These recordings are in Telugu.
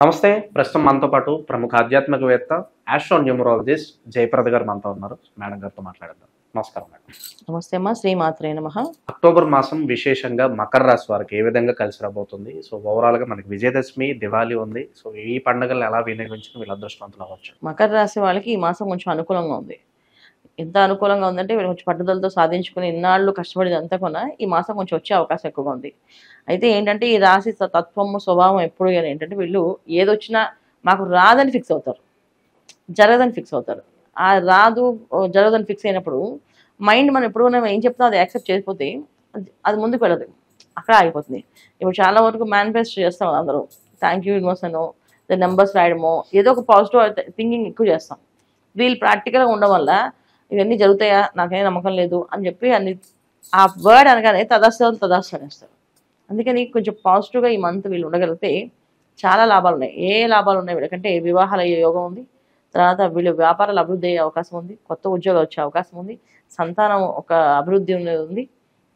నమస్తే. ప్రస్తుతం మనతో పాటు ప్రముఖ ఆధ్యాత్మికవేత్త, ఆస్ట్రోన్యూమరాలజిస్ట్ జయప్రద గారు మనతో ఉన్నారు. మేడం గారితో మాట్లాడదాం. నమస్కారం మేడం. నమస్తే అమ్మా, శ్రీమాత్రే నమః. అక్టోబర్ మాసం విశేషంగా మకర రాశి వారికి ఏ విధంగా కలిసి రాబోతుంది? సో ఓవరాల్ గా మనకి విజయదశమి, దివాళీ ఉంది. సో ఈ పండుగలను ఎలా వినియోగించుకుని వీళ్ళు అదృష్టవంతులు అవ్వచ్చు? మకర రాశి వాళ్ళకి ఈ మాసం కొంచెం అనుకూలంగా ఉంది. ఎంత అనుకూలంగా ఉందంటే వీళ్ళు కొంచెం పట్టుదలతో సాధించుకుని ఇన్నాళ్ళు కష్టపడేదంతా కూడా ఈ మాసం కొంచెం వచ్చే అవకాశం ఎక్కువగా ఉంది. అయితే ఏంటంటే ఈ రాశి తత్వము స్వభావం ఎప్పుడు ఏంటంటే వీళ్ళు ఏదొచ్చినా మాకు రాదని ఫిక్స్ అవుతారు, జరగదని ఫిక్స్ అవుతారు. ఆ రాదు జరగదని ఫిక్స్ అయినప్పుడు మైండ్ మనం ఎప్పుడు ఏం చెప్తాం అది యాక్సెప్ట్ చేయకపోతే అది ముందుకు వెళ్ళదు, అక్కడ ఆగిపోతుంది. ఇప్పుడు చాలా వరకు మేనిఫెస్ట్ చేస్తాం అందరూ, థ్యాంక్ యూ యూనివర్స్ అనో నెంబర్స్ రాయడమో ఏదో ఒక పాజిటివ్ థింకింగ్ ఎక్కువ చేస్తాం. వీళ్ళు ప్రాక్టికల్గా ఉండడం వల్ల ఇవన్నీ జరుగుతాయా నాకేం నమ్మకం లేదు అని చెప్పి అన్ని ఆ వర్డ్ అనగానే తదాస్తు అనేస్తారు. అందుకని కొంచెం పాజిటివ్గా ఈ మంత్ వీళ్ళు ఉండగలిగితే చాలా లాభాలు ఉన్నాయి. ఏ లాభాలు ఉన్నాయి వీళ్ళకంటే వివాహాలు అయ్యే యోగం ఉంది, తర్వాత వీళ్ళు వ్యాపారాలు అభివృద్ధి అయ్యే అవకాశం ఉంది, కొత్త ఉద్యోగాలు వచ్చే అవకాశం ఉంది, సంతానం ఒక అభివృద్ధి ఉంది,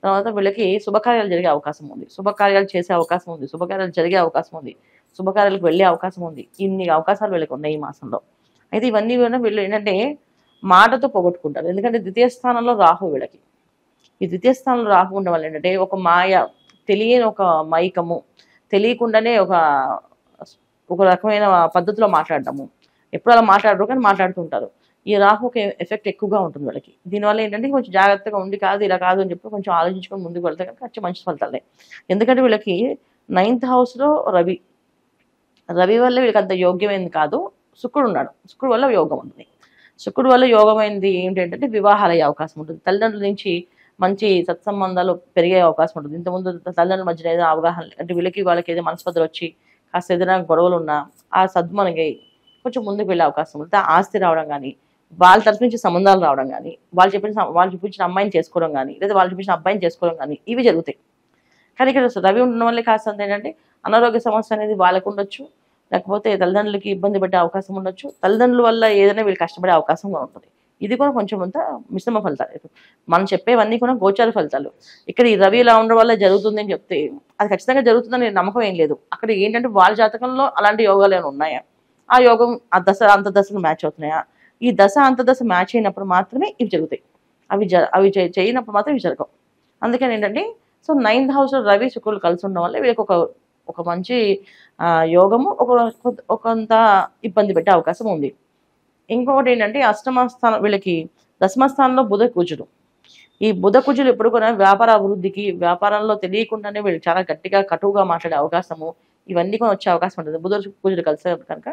తర్వాత వీళ్ళకి శుభకార్యాలు జరిగే అవకాశం ఉంది, శుభకార్యాలు చేసే అవకాశం ఉంది, శుభకార్యాలు జరిగే అవకాశం ఉంది, శుభకార్యాలకు వెళ్ళే అవకాశం ఉంది. ఇన్ని అవకాశాలు వీళ్ళకి ఉన్నాయి ఈ మాసంలో. అయితే ఇవన్నీ కూడా వీళ్ళు ఏంటంటే మాటతో పోగొట్టుకుంటారు. ఎందుకంటే ద్వితీయ స్థానంలో రాహు వీళ్ళకి. ఈ ద్వితీయ స్థానంలో రాహు ఉండడం వల్ల ఏంటంటే ఒక మాయ, తెలియని ఒక మైకము, తెలియకుండానే ఒక రకమైన పద్ధతిలో మాట్లాడటము, ఎప్పుడు అలా మాట్లాడరు కానీ మాట్లాడుతుంటారు. ఈ రాహు ఒక ఎఫెక్ట్ ఎక్కువగా ఉంటుంది వాళ్ళకి. దీనివల్ల ఏంటంటే కొంచెం జాగ్రత్తగా ఉండి కాదు ఇలా కాదు అని చెప్పి కొంచెం ఆలోచించుకొని ముందుకు వెళ్తే కనుక కొంచెం మంచి ఫలితాలే. ఎందుకంటే వీళ్ళకి 9th హౌస్లో రవి వల్ల వీళ్ళకి అంత యోగ్యమైంది కాదు. శుక్రుడు ఉన్నాడు, శుక్రుడు వల్ల యోగం ఉంటుంది. శుక్రుడు వల్ల యోగమైంది ఏంటంటే వివాహాలు అయ్యే అవకాశం ఉంటుంది, తల్లిదండ్రుల నుంచి మంచి సత్సంబంధాలు పెరిగే అవకాశం ఉంటుంది. ఇంతకుముందు తల్లిదండ్రుల మధ్యన ఏదైనా అవగాహన అంటే వాళ్ళకి ఏదైనా మనస్పర్ధలు వచ్చి కాస్త ఏదైనా గొడవలు ఉన్నా ఆ సద్మనకి కొంచెం ముందుకు వెళ్ళే అవకాశం ఉంటుంది. ఆస్తి రావడం కానీ, వాళ్ళ తరఫు నుంచి సంబంధాలు రావడం కానీ, వాళ్ళు చూపించిన అమ్మాయిని చేసుకోవడం కానీ, లేదా వాళ్ళు చూపించిన అబ్బాయిని చేసుకోవడం కానీ ఇవి జరుగుతాయి. కానీ ఇక్కడ రవి ఉండడం వల్లే కాస్త ఏంటంటే అనారోగ్య సమస్య అనేది వాళ్ళకు ఉండొచ్చు, లేకపోతే తల్లిదండ్రులకి ఇబ్బంది పెట్టే అవకాశం ఉండొచ్చు, తల్లిదండ్రుల వల్ల ఏదైనా వీళ్ళు కష్టపడే అవకాశం కూడా ఉంటుంది. ఇది కూడా కొంచెం అంత మిశ్రమ ఫలితాలు. మనం చెప్పేవన్నీ కూడా గోచార ఫలితాలు. ఇక్కడ ఈ రవి ఇలా ఉండడం వల్ల జరుగుతుంది అని చెప్తే అది ఖచ్చితంగా జరుగుతుందని నమ్మకం ఏం లేదు. అక్కడ ఏంటంటే వాళ్ళ జాతకంలో అలాంటి యోగాలు ఏమైనా ఉన్నాయా, ఆ యోగం ఆ దశ అంతర్దశలు మ్యాచ్ అవుతున్నాయా, ఈ దశ అంతర్దశ మ్యాచ్ అయినప్పుడు మాత్రమే ఇవి జరుగుతాయి. అవి చేయనప్పుడు మాత్రం ఇవి జరగవు. అందుకని ఏంటంటే సో 9th హౌస్లో రవి శుక్రులు కలిసి ఉండడం వల్ల వీళ్ళకి ఒక మంచి యోగము, ఒకంత ఇబ్బంది పెట్టే అవకాశం ఉంది. ఇంకొకటి ఏంటంటే అష్టమ స్థానం వీళ్ళకి దశమ స్థానంలో బుధ కుజుడు. ఈ బుధ కుజులు ఎప్పుడు కూడా వ్యాపార అభివృద్ధికి, వ్యాపారంలో తెలియకుండానే వీళ్ళు చాలా గట్టిగా కటువుగా మాట్లాడే అవకాశము ఇవన్నీ కూడా వచ్చే అవకాశం ఉంటుంది. బుధ కుజుడు కలిసే కనుక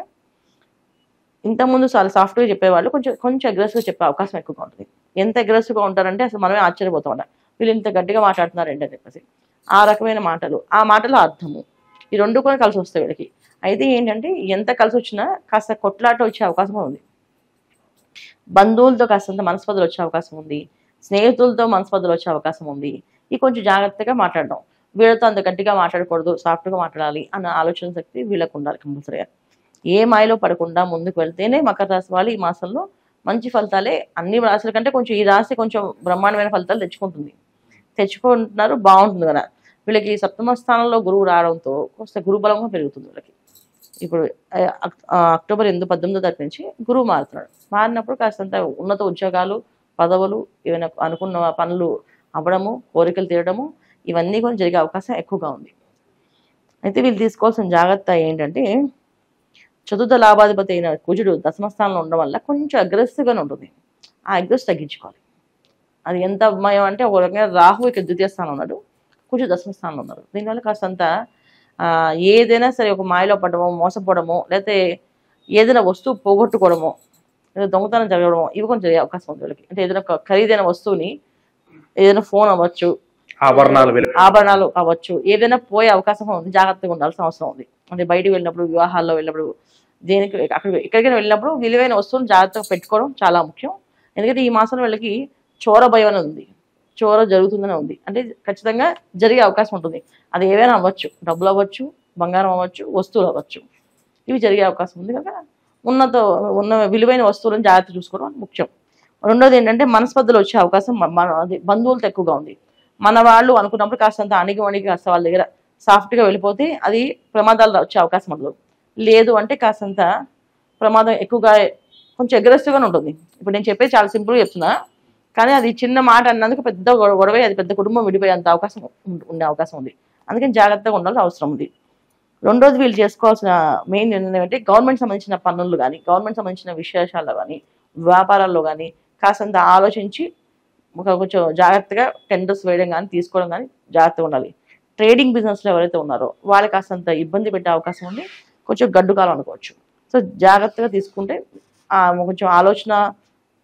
ఇంతకుముందు చాలా సాఫ్ట్గా చెప్పేవాళ్ళు కొంచెం అగ్రెసివ్గా చెప్పే అవకాశం ఎక్కువగా ఉంటుంది. ఎంత అగ్రెసివ్గా ఉంటారంటే అసలు మనమే ఆశ్చర్యపోతాం అన్నమాట, వీళ్ళు ఇంత గట్టిగా మాట్లాడుతున్నారు ఏంటని చెప్పేసి. ఆ రకమైన మాటలు, ఆ మాటలో అర్థము, ఈ రెండు కూడా కలిసి వస్తాయి వీళ్ళకి. అయితే ఏంటంటే ఎంత కలిసి వచ్చినా కాస్త కొట్లాట వచ్చే అవకాశం ఉంది, బంధువులతో కాస్తంత మనస్పర్ధలు వచ్చే అవకాశం ఉంది, స్నేహితులతో మనస్పర్ధలు వచ్చే అవకాశం ఉంది. ఇది కొంచెం జాగ్రత్తగా మాట్లాడడం, వీళ్ళతో అంత గట్టిగా మాట్లాడకూడదు, సాఫ్ట్గా మాట్లాడాలి అన్న ఆలోచన శక్తి వీళ్ళకు ఉండాలి కంపల్సరీగా. ఏ మాయలో పడకుండా ముందుకు వెళ్తేనే మకర రాశి వాళ్ళు ఈ మాసంలో మంచి ఫలితాలే. అన్ని రాశుల కంటే కొంచెం ఈ రాశి కొంచెం బ్రహ్మాండమైన ఫలితాలు తెచ్చుకుంటున్నారు, బాగుంటుంది కదా. వీళ్ళకి సప్తమ స్థానంలో గురువు రావడంతో కొంత గురుబలంగా పెరుగుతుంది వీళ్ళకి. ఇప్పుడు అక్టోబర్ 18వ తారీఖు నుంచి గురువు మారినప్పుడు కాస్తంత ఉన్నత ఉద్యోగాలు, పదవులు, ఏమైనా అనుకున్న పనులు అవ్వడము, కోరికలు తీరడము ఇవన్నీ కూడా జరిగే అవకాశం ఎక్కువగా ఉంది. అయితే వీళ్ళు తీసుకోవాల్సిన జాగ్రత్త ఏంటంటే చతుర్థ లాభాధిపతి అయిన కుజుడు దశమ స్థానంలో ఉండడం వల్ల కొంచెం అగ్రెసివ్గానే ఉంటుంది. ఆ అగ్రెస్ తగ్గించుకోవాలి. అది ఎంత అభిమయం అంటే ఒక రకంగా రాహు ఇక్కడ ద్వితీయ స్థానంలో ఉన్నాడు, కుజుడు దశమ స్థానంలో ఉన్నారు. దీనివల్ల కాస్తంత ఏదైనా సరే ఒక మాయలో పడడమో, మోసపోవడమో, లేకపోతే ఏదైనా వస్తువు పోగొట్టుకోవడమో, లేదా దొంగతనం జరగడమో ఇవి కొంచెం జరిగే అవకాశం ఉంది వీళ్ళకి. అంటే ఏదైనా ఖరీదైన వస్తువుని, ఏదైనా ఫోన్ అవ్వచ్చు, ఆభరణాలు అవ్వచ్చు, ఏదైనా పోయే అవకాశం ఉంది, జాగ్రత్తగా ఉండాల్సిన అవసరం ఉంది. అంటే బయటకు వెళ్ళినప్పుడు, వివాహాల్లో వెళ్ళినప్పుడు, ఎక్కడికైనా వెళ్ళినప్పుడు విలువైన వస్తువులు జాగ్రత్తగా పెట్టుకోవడం చాలా ముఖ్యం. ఎందుకంటే ఈ మాసంలో వీళ్ళకి చోర భయం అనేది ఉంది, చోర జరుగుతుందనే ఉంది. అంటే ఖచ్చితంగా జరిగే అవకాశం ఉంటుంది. అది ఏవైనా అవ్వచ్చు, డబ్బులు అవ్వచ్చు, బంగారం అవ్వచ్చు, వస్తువులు అవ్వచ్చు, ఇవి జరిగే అవకాశం ఉంది. కనుక ఉన్న విలువైన వస్తువులను జాగ్రత్త చూసుకోవడం ముఖ్యం. రెండోది ఏంటంటే మనస్పర్ధలు వచ్చే అవకాశం బంధువులతో ఎక్కువగా ఉంది. మన వాళ్ళు అనుకున్నప్పుడు కాస్తంత అణిగి కాస్త వాళ్ళ దగ్గర సాఫ్ట్గా వెళ్ళిపోతే అది ప్రమాదాలు వచ్చే అవకాశం ఉండదు. లేదు అంటే కాసంత ప్రమాదం ఎక్కువగా కొంచెం అగ్రెసివ్గానే ఉంటుంది. ఇప్పుడు నేను చెప్పేది చాలా సింపుల్గా చెప్తున్నా, కానీ అది చిన్న మాట అన్నందుకు పెద్ద గొడవ, అది పెద్ద కుటుంబం విడిపోయేంత అవకాశం ఉండే అవకాశం ఉంది. అందుకని జాగ్రత్తగా ఉండాల్సిన అవసరం ఉంది. రెండోది వీళ్ళు చేసుకోవాల్సిన మెయిన్ నిర్ణయం అంటే గవర్నమెంట్ సంబంధించిన పన్నులు కానీ, గవర్నమెంట్ సంబంధించిన విశేషాల్లో కానీ, వ్యాపారాల్లో కానీ కాసంత ఆలోచించి కొంచెం జాగ్రత్తగా టెండర్స్ వేయడం కానీ, తీసుకోవడం కానీ జాగ్రత్తగా ఉండాలి. ట్రేడింగ్ బిజినెస్లో ఎవరైతే ఉన్నారో వాళ్ళకి కాసంత ఇబ్బంది పెట్టే అవకాశం ఉంది, కొంచెం గడ్డు కాలం అనుకోవచ్చు. సో జాగ్రత్తగా తీసుకుంటే కొంచెం ఆలోచన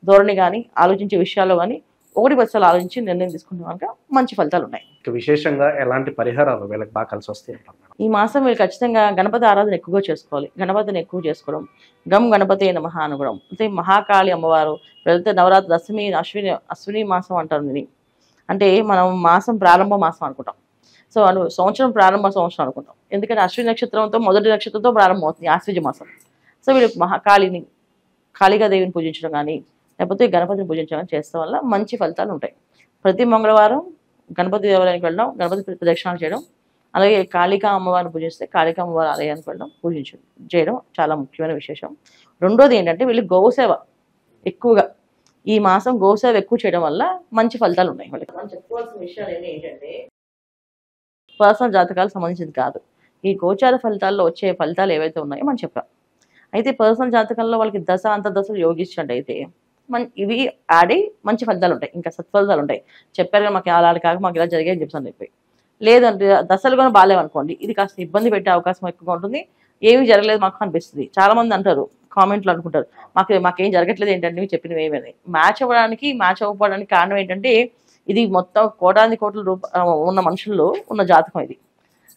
ధోరణి కానీ, ఆలోచించే విషయాల్లో కానీ 1% ఆలోచించి నిర్ణయం తీసుకుంటే కనుక మంచి ఫలితాలు ఉన్నాయి. విశేషంగా ఎలాంటి పరిహారాలు వీళ్ళకి బాగా కలిసి వస్తాయి అంటారు మేడం? ఈ మాసం వీళ్ళు ఖచ్చితంగా గణపతి ఆరాధన ఎక్కువగా చేసుకోవాలి. గణపతిని ఎక్కువ చేసుకోవడం, గణపతి నమః అనుకోవడం. అంటే మహాకాళి అమ్మవారు వెళ్తే నవరాత్రి దశమి అశ్విని మాసం అంటారు దీన్ని. అంటే మనం మాసం ప్రారంభ మాసం అనుకుంటాం. సో సంవత్సరం ప్రారంభ సంవత్సరం అనుకుంటాం. ఎందుకంటే అశ్విని నక్షత్రంతో మొదటి నక్షత్రంతో ప్రారంభం అవుతుంది ఆశ్వీజ మాసం. సో వీళ్ళు మహాకాళిని, కాళికాదేవిని పూజించడం కానీ, లేకపోతే గణపతిని పూజించడం కానీ చేస్తాం వల్ల మంచి ఫలితాలు ఉంటాయి. ప్రతి మంగళవారం గణపతి దేవాలయానికి వెళ్ళడం, గణపతి ప్రదక్షిణాలు చేయడం, అలాగే కాళికా అమ్మవారిని పూజిస్తే కాళికా అమ్మవారి ఆలయానికి వెళ్ళడం, చేయడం చాలా ముఖ్యమైన విశేషం. రెండోది ఏంటంటే వీళ్ళు గోసేవ ఎక్కువగా, ఈ మాసం గోసేవ ఎక్కువ చేయడం వల్ల మంచి ఫలితాలు ఉన్నాయి. వాళ్ళకి మనం చెప్పుకోవాల్సిన విషయాలు ఏంటంటే పర్సనల్ జాతకాలకు సంబంధించింది కాదు, ఈ గోచార ఫలితాల్లో వచ్చే ఫలితాలు ఏవైతే ఉన్నాయో మనం చెప్పాం. అయితే పర్సనల్ జాతకంలో వాళ్ళకి దశ అంతర్దశలు యోగించినట్టయితే ఇవి ఆడి మంచి ఫలితాలు ఉంటాయి, ఇంకా సత్ఫలితాలు ఉంటాయి. చెప్పారు కదా మాకు అలా కాక మాకు ఇలా జరిగాయని చెప్తాను చెప్పి. లేదంటే దశలు కూడా బాగాలేవనుకోండి, ఇది కాస్త ఇబ్బంది పెట్టే అవకాశం ఎక్కువగా ఉంటుంది. ఏమీ జరగలేదు మాకు అనిపిస్తుంది. చాలా మంది అంటారు, కామెంట్లు అనుకుంటారు, మాకేం జరగట్లేదు ఏంటంటే మీరు చెప్పినవి ఏమని. మ్యాచ్ అవ్వడానికి కారణం ఏంటంటే ఇది మొత్తం కోటాది కోట్ల ఉన్న మనుషుల్లో ఉన్న జాతకం ఇది.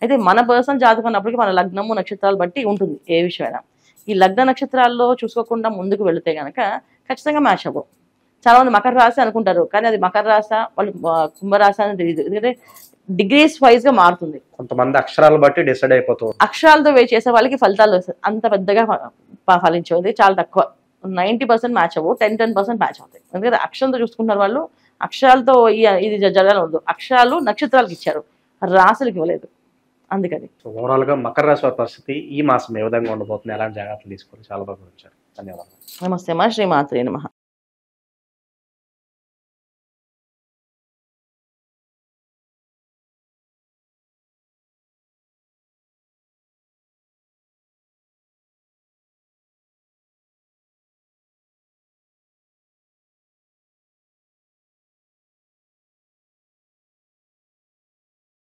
అయితే మన పర్సనల్ జాతకం అన్నప్పటికీ మన లగ్నము నక్షత్రాలు బట్టి ఉంటుంది ఏ విషయమైనా. ఈ లగ్న నక్షత్రాల్లో చూసుకోకుండా ముందుకు వెళితే కనుక ఖచ్చితంగా మ్యాచ్ అవ్వవు. చాలా మంది మకర రాశి అనుకుంటారు, కానీ అది మకర రాశి వాళ్ళు కుంభరాశి అని తెలియదు. ఎందుకంటే డిగ్రీస్ వైజ్ గా మారుతుంది. కొంతమంది అక్షరాలు బట్టి డిసైడ్ అయిపోతుంది. అక్షరాలతో చేసే వాళ్ళకి ఫలితాలు అంత పెద్దగా ఫలించేది చాలా తక్కువ. 90% మ్యాచ్ అవ్వవు, 10% మ్యాచ్ అవుతాయి. ఎందుకంటే అక్షరంతో చూసుకుంటున్నారు వాళ్ళు. అక్షరాలతో ఇది జరగాలి ఉండదు. అక్షరాలు నక్షత్రాలకు ఇచ్చారు, రాశులకు ఇవ్వలేదు. అందుకని ఓవరాల్ గా మకర రాశి వారి పరిస్థితి ఈ మాసం ఏ విధంగా ఉండబోతుంది, ఎలాంటి జాగ్రత్తలు తీసుకోవాలి, చాలా బాగా వచ్చారు. ధన్యవాదాలు. నమస్తే అమ్మా. శ్రీమాత్రే నమః.